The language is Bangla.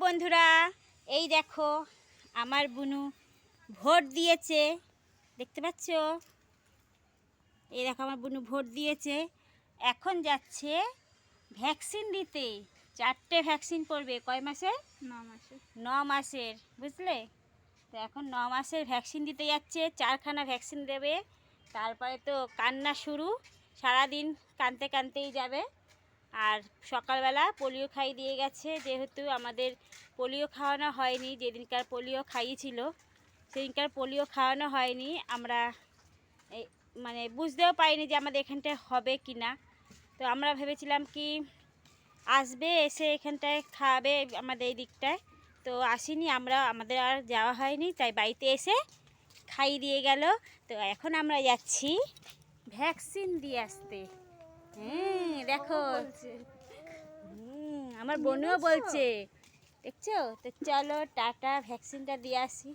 বন্ধুরা, এই দেখো আমার বুনু ভোট দিয়েছে, দেখতে পাচ্ছ? এই দেখো আমার বুনু ভোট দিয়েছে, এখন যাচ্ছে ভ্যাকসিন দিতে। 4টে ভ্যাকসিন পড়বে। কয় মাসে? 9 মাসের, বুঝলে? তো এখন 9 মাসের ভ্যাকসিন দিতে যাচ্ছে, 4খানা ভ্যাকসিন দেবে। তারপরে তো কান্না শুরু, সারাদিন কাঁদতে কাঁদতেই যাবে। আর সকালবেলা পোলিও খাইয়ে দিয়ে গেছে, যেহেতু আমাদের পোলিও খাওয়ানো হয়নি। যেদিনকার পোলিও খাইয়েছিল সেদিনকার পোলিও খাওয়ানো হয়নি। আমরা এই মানে বুঝতেও পারিনি যে আমাদের এখানটায় হবে কি না। তো আমরা ভেবেছিলাম কি আসবে, এসে এখানটায় খাওয়াবে আমাদের এই দিকটায়। তো আসেনি, আমাদের আর যাওয়া হয়নি, তাই বাড়িতে এসে খাইয়ে দিয়ে গেল। তো এখন আমরা যাচ্ছি ভ্যাকসিন দিয়ে আসতে। দেখো আমার বোনও বলছে, দেখছো? তো চলো টাটা, ভ্যাকসিনটা দিয়ে আসি।